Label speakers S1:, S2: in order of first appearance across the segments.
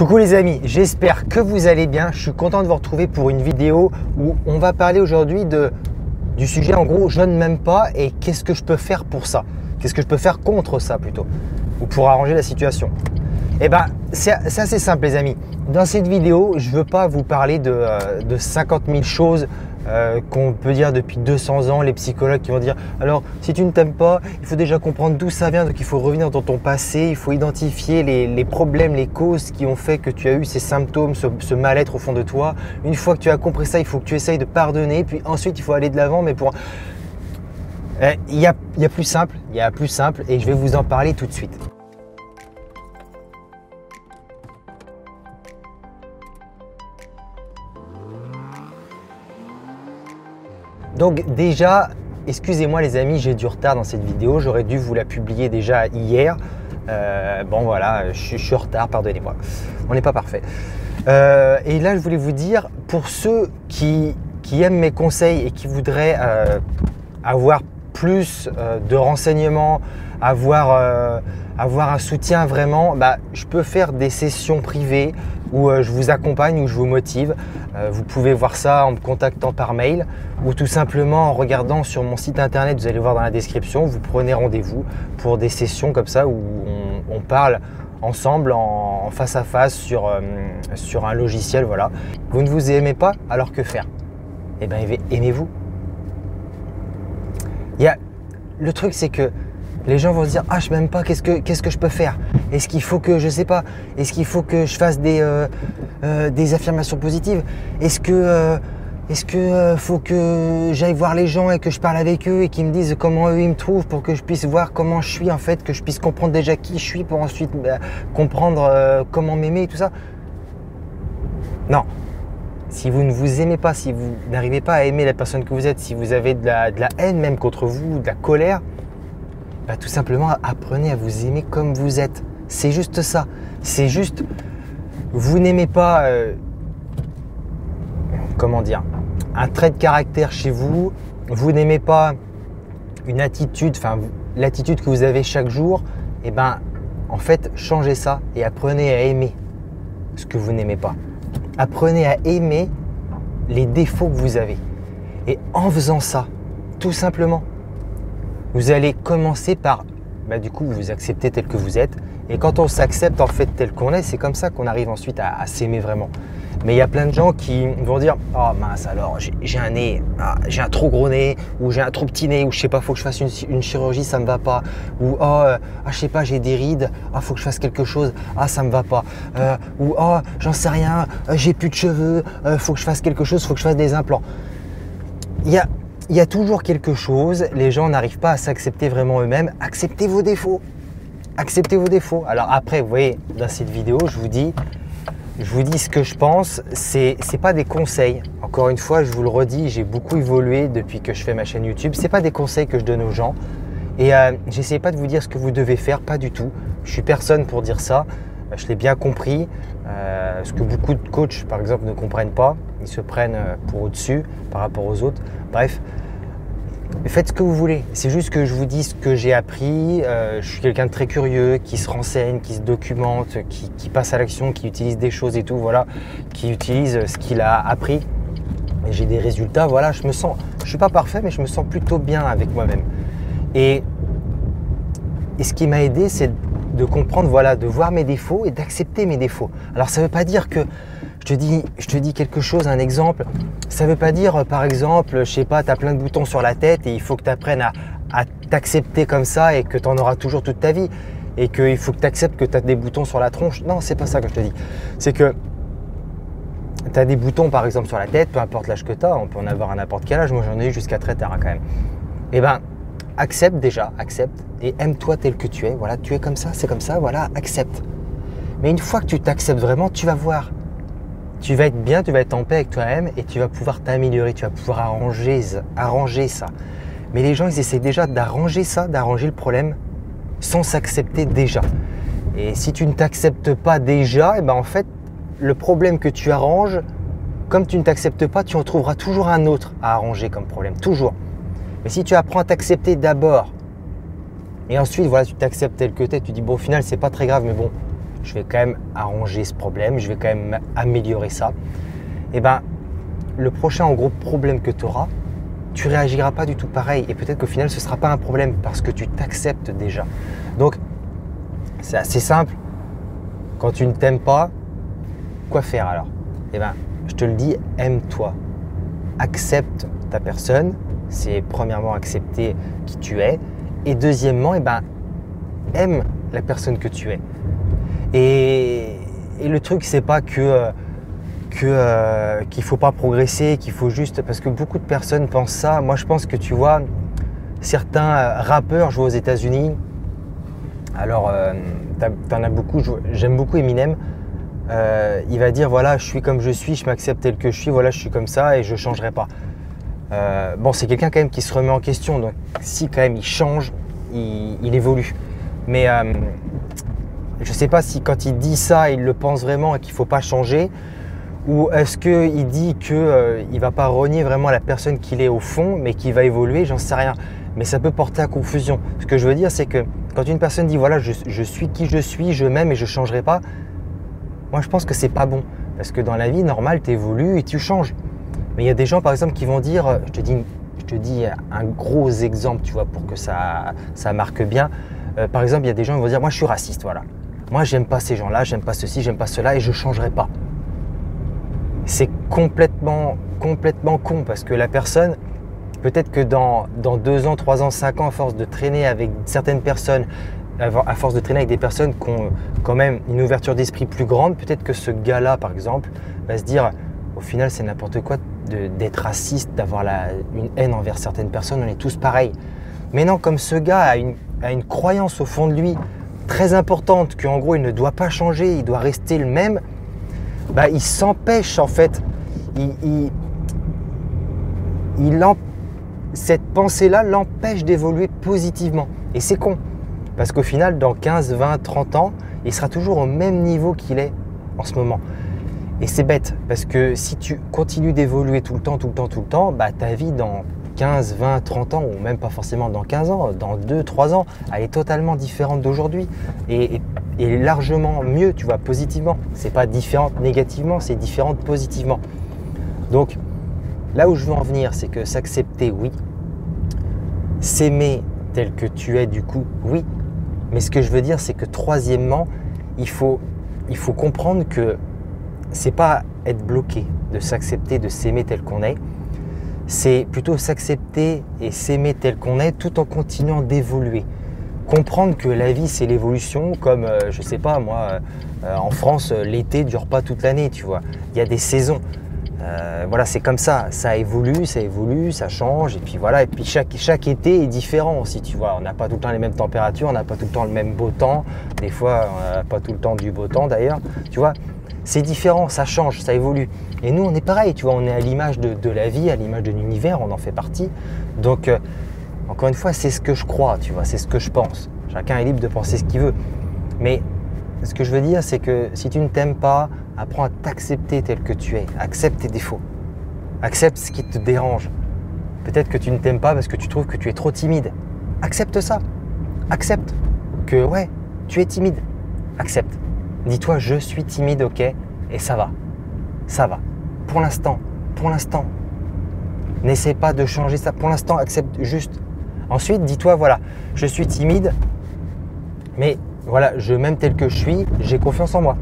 S1: Coucou les amis, j'espère que vous allez bien. Je suis content de vous retrouver pour une vidéo où on va parler aujourd'hui du sujet en gros je ne m'aime pas et qu'est-ce que je peux faire pour ça. Qu'est-ce que je peux faire contre ça plutôt, ou pour arranger la situation. Eh ben c'est assez simple les amis. Dans cette vidéo, je ne veux pas vous parler de 50 000 choses qu'on peut dire depuis 200 ans, les psychologues qui vont dire alors si tu ne t'aimes pas, il faut déjà comprendre d'où ça vient, donc il faut revenir dans ton passé, il faut identifier les problèmes, les causes qui ont fait que tu as eu ces symptômes, ce mal-être au fond de toi. Une fois que tu as compris ça, il faut que tu essayes de pardonner, puis ensuite il faut aller de l'avant, mais pour… il y a plus simple, et je vais vous en parler tout de suite. Donc déjà, excusez-moi les amis, j'ai du retard dans cette vidéo, j'aurais dû vous la publier déjà hier. Bon voilà, je suis en retard, pardonnez-moi, on n'est pas parfait. Et là, je voulais vous dire, pour ceux qui aiment mes conseils et qui voudraient avoir plus de renseignements, avoir un soutien vraiment, je peux faire des sessions privées où je vous accompagne, où je vous motive. Vous pouvez voir ça en me contactant par mail ou tout simplement en regardant sur mon site internet, vous allez voir dans la description, vous prenez rendez-vous pour des sessions comme ça où on parle ensemble en face à face sur un logiciel. Voilà. Vous ne vous aimez pas, alors que faire? Eh bien, aimez-vous. Le truc, c'est que les gens vont se dire ah je m'aime pas, qu'est-ce que je peux faire? Est-ce qu'il faut que, je sais pas, est-ce qu'il faut que je fasse des affirmations positives? Est-ce que faut que j'aille voir les gens et que je parle avec eux et qu'ils me disent comment eux ils me trouvent pour que je puisse voir comment je suis en fait, que je puisse comprendre déjà qui je suis pour ensuite comprendre comment m'aimer et tout ça? Non. Si vous ne vous aimez pas, si vous n'arrivez pas à aimer la personne que vous êtes, si vous avez de la haine même contre vous, de la colère, tout simplement apprenez à vous aimer comme vous êtes. C'est juste ça. C'est juste, vous n'aimez pas, comment dire, un trait de caractère chez vous, vous n'aimez pas une attitude, enfin l'attitude que vous avez chaque jour, et en fait changez ça et apprenez à aimer ce que vous n'aimez pas. Apprenez à aimer les défauts que vous avez. Et en faisant ça, tout simplement, vous allez commencer par, du coup, vous accepter tel que vous êtes. Et quand on s'accepte en fait tel qu'on est, c'est comme ça qu'on arrive ensuite à s'aimer vraiment. Mais il y a plein de gens qui vont dire « Oh mince alors, j'ai un nez, j'ai un trop gros nez, ou j'ai un trop petit nez, ou je sais pas, faut que je fasse une chirurgie, ça me va pas. » Ou « Oh, je sais pas, j'ai des rides, faut que je fasse quelque chose, ça me va pas. » Ou « Oh, j'en sais rien, j'ai plus de cheveux, faut que je fasse quelque chose, faut que je fasse des implants. » Il y a toujours quelque chose, les gens n'arrivent pas à s'accepter vraiment eux-mêmes. Acceptez vos défauts. Acceptez vos défauts. Alors après, vous voyez, dans cette vidéo, je vous dis ce que je pense, c'est pas des conseils. Encore une fois, je vous le redis, j'ai beaucoup évolué depuis que je fais ma chaîne YouTube. C'est pas des conseils que je donne aux gens. Et j'essaie pas de vous dire ce que vous devez faire, pas du tout. Je suis personne pour dire ça. Je l'ai bien compris. Ce que beaucoup de coachs, par exemple, ne comprennent pas. Ils se prennent pour au-dessus par rapport aux autres. Bref, faites ce que vous voulez. C'est juste que je vous dis ce que j'ai appris. Je suis quelqu'un de très curieux, qui se renseigne, qui se documente, qui passe à l'action, qui utilise des choses et tout, voilà, qui utilise ce qu'il a appris. Et j'ai des résultats, voilà, je suis pas parfait, mais je me sens plutôt bien avec moi-même. Et ce qui m'a aidé, c'est de comprendre, voilà, de voir mes défauts et d'accepter mes défauts. Alors ça ne veut pas dire que je te dis quelque chose, un exemple. Ça ne veut pas dire, par exemple, je sais pas, tu as plein de boutons sur la tête et il faut que tu apprennes à t'accepter comme ça et que tu en auras toujours toute ta vie. Et qu'il faut que tu acceptes que tu as des boutons sur la tronche. Non, c'est pas ça que je te dis. C'est que tu as des boutons, par exemple, sur la tête, peu importe l'âge que tu as, on peut en avoir à n'importe quel âge. Moi, j'en ai eu jusqu'à très tard quand même. Eh bien, accepte déjà, accepte et aime-toi tel que tu es. Voilà, tu es comme ça, c'est comme ça, voilà, accepte. Mais une fois que tu t'acceptes vraiment, tu vas voir. Tu vas être bien, tu vas être en paix avec toi-même et tu vas pouvoir t'améliorer, tu vas pouvoir arranger ça. Mais les gens, ils essaient déjà d'arranger ça, d'arranger le problème sans s'accepter déjà. Et si tu ne t'acceptes pas déjà, en fait, le problème que tu arranges, comme tu ne t'acceptes pas, tu en trouveras toujours un autre à arranger comme problème, toujours. Mais si tu apprends à t'accepter d'abord et ensuite, voilà, tu t'acceptes tel que tu es, tu dis bon, au final, c'est pas très grave, mais bon, je vais quand même arranger ce problème, je vais quand même améliorer ça. Et ben, le prochain en gros problème que tu auras, tu réagiras pas du tout pareil. Et peut-être qu'au final, ce ne sera pas un problème parce que tu t'acceptes déjà. Donc, c'est assez simple. Quand tu ne t'aimes pas, quoi faire alors? Eh ben, je te le dis, aime-toi. Accepte ta personne. C'est premièrement accepter qui tu es. Et deuxièmement, eh ben, aime la personne que tu es. Et le truc, c'est pas qu'il ne faut pas progresser, qu'il faut juste… Parce que beaucoup de personnes pensent ça. Moi, je pense que tu vois, certains rappeurs jouent aux États-Unis. Alors, t'en as beaucoup. J'aime beaucoup Eminem. Il va dire voilà, je suis comme je suis, je m'accepte tel que je suis, voilà, je suis comme ça et je ne changerai pas. Bon, c'est quelqu'un quand même qui se remet en question. Donc, si quand même il change, il évolue. Mais je ne sais pas si quand il dit ça, il le pense vraiment et qu'il ne faut pas changer. Ou est-ce qu'il dit qu'il ne va pas renier vraiment la personne qu'il est au fond, mais qu'il va évoluer, j'en sais rien. Mais ça peut porter à confusion. Ce que je veux dire, c'est que quand une personne dit voilà, je suis qui je suis, je m'aime et je ne changerai pas, moi je pense que c'est pas bon. Parce que dans la vie normale, tu évolues et tu changes. Mais il y a des gens par exemple qui vont dire, je te dis un gros exemple, tu vois, pour que ça marque bien. Par exemple, il y a des gens qui vont dire moi je suis raciste, voilà. Moi j'aime pas ces gens-là, j'aime pas ceci, j'aime pas cela et je ne changerai pas. C'est complètement con parce que la personne, peut-être que dans 2 ans, 3 ans, 5 ans, à force de traîner avec certaines personnes, à force de traîner avec des personnes qui ont quand même une ouverture d'esprit plus grande, peut-être que ce gars-là, par exemple, va se dire au final, c'est n'importe quoi d'être raciste, d'avoir une haine envers certaines personnes, on est tous pareils. Mais non, comme ce gars a une croyance au fond de lui très importante qu'en gros, il ne doit pas changer, il doit rester le même, bah, il s'empêche en fait. Cette pensée-là l'empêche d'évoluer positivement. Et c'est con. Parce qu'au final, dans 15, 20, 30 ans, il sera toujours au même niveau qu'il est en ce moment. Et c'est bête, parce que si tu continues d'évoluer tout le temps, bah, ta vie dans 15, 20, 30 ans, ou même pas forcément dans 15 ans, dans 2, 3 ans, elle est totalement différente d'aujourd'hui. Et largement mieux, tu vois, positivement. C'est pas différente négativement, c'est différente positivement. Donc, là où je veux en venir, c'est que s'accepter, oui. S'aimer tel que tu es, du coup, oui. Mais ce que je veux dire, c'est que troisièmement, il faut comprendre que c'est pas être bloqué de s'accepter, de s'aimer tel qu'on est. C'est plutôt s'accepter et s'aimer tel qu'on est tout en continuant d'évoluer. Comprendre que la vie, c'est l'évolution, comme, je sais pas, moi, en France, l'été ne dure pas toute l'année, tu vois. Il y a des saisons. Voilà, c'est comme ça évolue, ça change, et puis voilà. Et puis chaque été est différent aussi, tu vois. On n'a pas tout le temps les mêmes températures, on n'a pas tout le temps le même beau temps. Des fois, on n'a pas tout le temps du beau temps d'ailleurs, tu vois. C'est différent, ça change, ça évolue. Et nous, on est pareil, tu vois. On est à l'image de la vie, à l'image de l'univers, on en fait partie. Donc, encore une fois, c'est ce que je crois, tu vois, c'est ce que je pense. Chacun est libre de penser ce qu'il veut. Mais ce que je veux dire, c'est que si tu ne t'aimes pas, apprends à t'accepter tel que tu es. Accepte tes défauts. Accepte ce qui te dérange. Peut-être que tu ne t'aimes pas parce que tu trouves que tu es trop timide. Accepte ça. Accepte que, ouais, tu es timide. Accepte. Dis-toi, je suis timide, ok, et ça va. Ça va. Pour l'instant. N'essaie pas de changer ça. Pour l'instant, accepte juste. Ensuite, dis-toi, voilà, je suis timide, mais voilà, je m'aime tel que je suis, j'ai confiance en moi.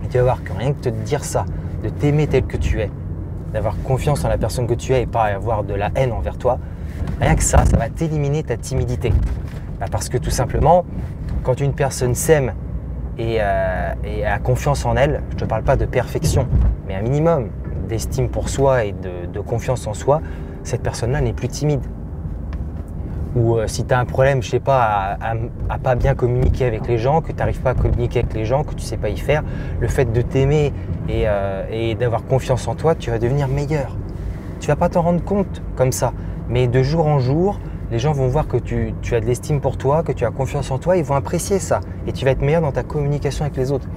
S1: Et tu vas voir que rien que te dire ça, de t'aimer tel que tu es, d'avoir confiance en la personne que tu es et pas avoir de la haine envers toi, rien que ça va t'éliminer ta timidité. Bah parce que tout simplement, quand une personne s'aime et a confiance en elle, je ne te parle pas de perfection, mais un minimum d'estime pour soi et de confiance en soi, cette personne-là n'est plus timide. Ou si tu as un problème, je sais pas, à pas bien communiquer avec les gens, que tu n'arrives pas à communiquer avec les gens, que tu sais pas y faire, le fait de t'aimer et d'avoir confiance en toi, tu vas devenir meilleur. Tu vas pas t'en rendre compte comme ça, mais de jour en jour, les gens vont voir que tu as de l'estime pour toi, que tu as confiance en toi, ils vont apprécier ça et tu vas être meilleur dans ta communication avec les autres.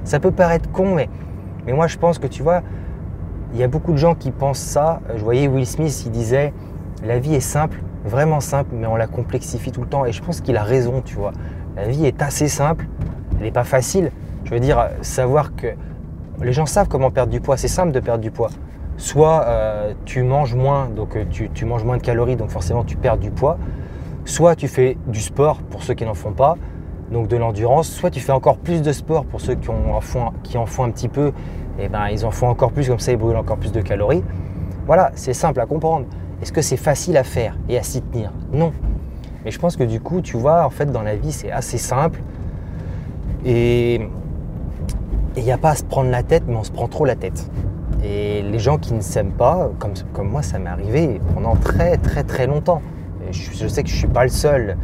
S1: Ça peut paraître con, mais moi je pense que tu vois, il y a beaucoup de gens qui pensent ça. Je voyais Will Smith, il disait « La vie est simple, vraiment simple, mais on la complexifie tout le temps. » Et je pense qu'il a raison, tu vois. La vie est assez simple, elle n'est pas facile. Je veux dire, savoir que les gens savent comment perdre du poids, c'est simple de perdre du poids. Soit tu manges moins, donc tu manges moins de calories, donc forcément tu perds du poids. Soit tu fais du sport pour ceux qui n'en font pas, donc de l'endurance. Soit tu fais encore plus de sport pour ceux qui en font un petit peu, et ben ils en font encore plus, comme ça ils brûlent encore plus de calories. Voilà, c'est simple à comprendre. Est-ce que c'est facile à faire et à s'y tenir? Non. Mais je pense que du coup, tu vois, en fait, dans la vie, c'est assez simple. Et il n'y a pas à se prendre la tête, mais on se prend trop la tête. Et les gens qui ne s'aiment pas, comme moi, ça m'est arrivé pendant très très très longtemps. Et je sais que je ne suis pas le seul.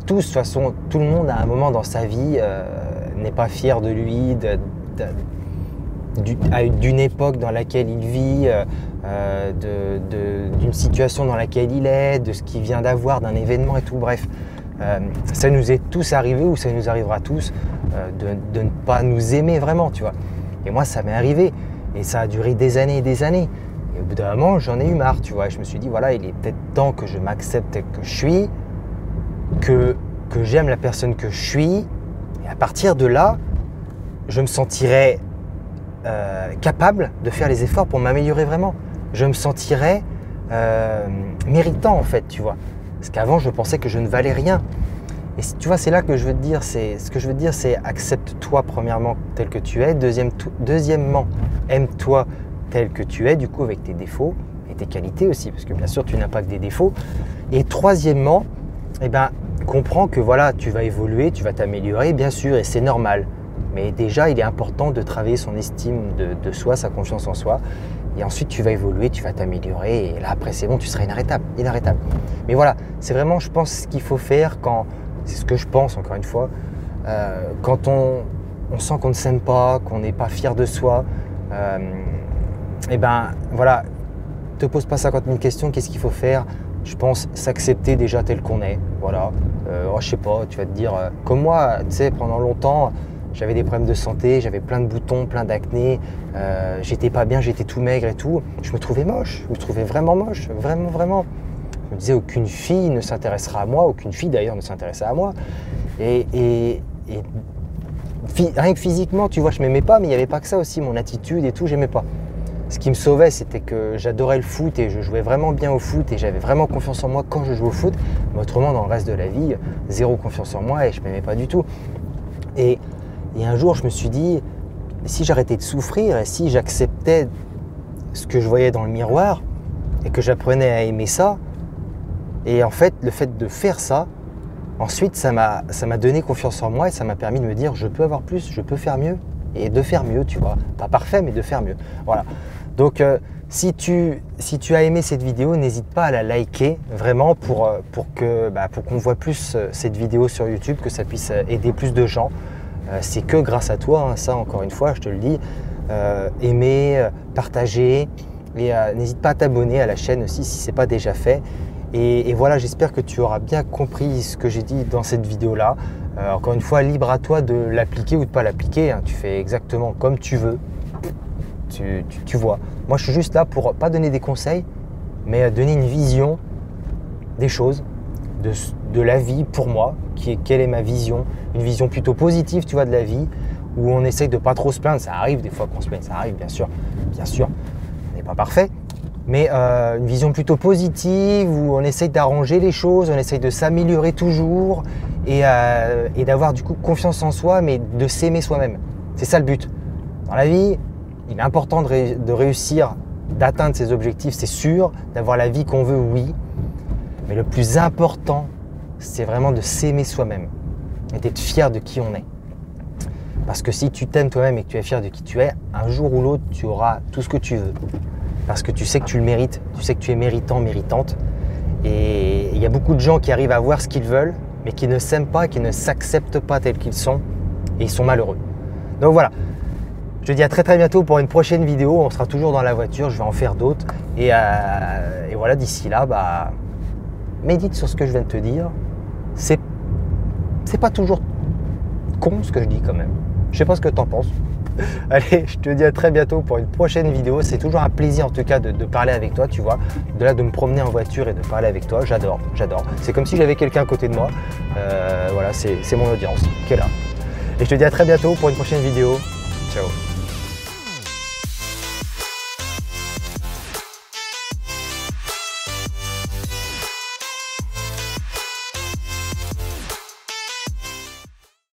S1: Tous, de toute façon, tout le monde à un moment dans sa vie n'est pas fier de lui, d'une époque dans laquelle il vit, d'une situation dans laquelle il est, de ce qu'il vient d'avoir, d'un événement et tout. Bref, ça nous est tous arrivé ou ça nous arrivera tous de ne pas nous aimer vraiment, tu vois. Et moi, ça m'est arrivé et ça a duré des années et des années. Et au bout d'un moment, j'en ai eu marre, tu vois. Et je me suis dit, voilà, il est peut-être temps que je m'accepte tel que je suis, que j'aime la personne que je suis. Et à partir de là, je me sentirai capable de faire les efforts pour m'améliorer vraiment. Je me sentirais méritant en fait, tu vois. Parce qu'avant, je pensais que je ne valais rien. Et tu vois, c'est là que je veux te dire, ce que je veux te dire, c'est accepte-toi premièrement tel que tu es. Deuxièmement, aime-toi tel que tu es, du coup avec tes défauts et tes qualités aussi, parce que bien sûr, tu n'as pas que des défauts. Et troisièmement, eh ben, comprends que voilà, tu vas évoluer, tu vas t'améliorer, bien sûr, et c'est normal. Mais déjà, il est important de travailler son estime de soi, sa confiance en soi. Et ensuite, tu vas évoluer, tu vas t'améliorer. Et là, après, c'est bon, tu seras inarrêtable. Mais voilà, c'est vraiment, je pense, ce qu'il faut faire quand, c'est ce que je pense, encore une fois, quand on sent qu'on ne s'aime pas, qu'on n'est pas fier de soi, et ben voilà, te pose pas 50 000 questions, qu'est-ce qu'il faut faire? Je pense s'accepter déjà tel qu'on est. Voilà, je sais pas, tu vas te dire, comme moi, tu sais, pendant longtemps, j'avais des problèmes de santé, j'avais plein de boutons, plein d'acné, j'étais pas bien, j'étais tout maigre et tout. Je me trouvais moche, je me trouvais vraiment moche, vraiment. Je me disais, aucune fille ne s'intéressera à moi, aucune fille d'ailleurs ne s'intéressait à moi. Et rien que physiquement, tu vois, je m'aimais pas, mais il n'y avait pas que ça aussi, mon attitude et tout, j'aimais pas. Ce qui me sauvait, c'était que j'adorais le foot et je jouais vraiment bien au foot et j'avais vraiment confiance en moi quand je jouais au foot. Mais autrement, dans le reste de la vie, zéro confiance en moi et je m'aimais pas du tout. Et un jour, je me suis dit, si j'arrêtais de souffrir et si j'acceptais ce que je voyais dans le miroir et que j'apprenais à aimer ça, et en fait, le fait de faire ça, ensuite, ça m'a donné confiance en moi et ça m'a permis de me dire, je peux avoir plus, je peux faire mieux et de faire mieux, tu vois. Pas parfait, mais de faire mieux. Voilà. Donc, si tu as aimé cette vidéo, n'hésite pas à la liker vraiment pour qu'on voit plus cette vidéo sur YouTube, que ça puisse aider plus de gens. C'est que grâce à toi, hein, ça encore une fois, je te le dis. Aimer, partager et n'hésite pas à t'abonner à la chaîne aussi si ce n'est pas déjà fait. Et voilà, j'espère que tu auras bien compris ce que j'ai dit dans cette vidéo-là. Encore une fois, libre à toi de l'appliquer ou de ne pas l'appliquer. Hein. Tu fais exactement comme tu veux. Tu vois. Moi, je suis juste là pour pas donner des conseils, mais donner une vision des choses, de la vie pour moi. Quelle est ma vision? Une vision plutôt positive, tu vois, de la vie, où on essaye de pas trop se plaindre. Ça arrive des fois qu'on se plaigne, ça arrive, bien sûr. On n'est pas parfait. Mais une vision plutôt positive où on essaye d'arranger les choses, on essaye de s'améliorer toujours et d'avoir du coup confiance en soi, mais de s'aimer soi-même. C'est ça le but. Dans la vie, il est important de réussir, d'atteindre ses objectifs, c'est sûr, d'avoir la vie qu'on veut, oui. Mais le plus important, c'est vraiment de s'aimer soi-même et d'être fier de qui on est. Parce que si tu t'aimes toi-même et que tu es fier de qui tu es, un jour ou l'autre, tu auras tout ce que tu veux. Parce que tu sais que tu le mérites, tu sais que tu es méritant, méritante. Et il y a beaucoup de gens qui arrivent à avoir ce qu'ils veulent, mais qui ne s'aiment pas, qui ne s'acceptent pas tels qu'ils sont, et ils sont malheureux. Donc voilà, je te dis à très très bientôt pour une prochaine vidéo. On sera toujours dans la voiture, je vais en faire d'autres. Et voilà, d'ici là, médite sur ce que je viens de te dire. C'est pas toujours con ce que je dis quand même. Je sais pas ce que tu en penses. Allez, je te dis à très bientôt pour une prochaine vidéo. C'est toujours un plaisir en tout cas de parler avec toi, tu vois. De me promener en voiture et de parler avec toi, j'adore. C'est comme si j'avais quelqu'un à côté de moi. Voilà, c'est mon audience qui est là. Et je te dis à très bientôt pour une prochaine vidéo. Ciao.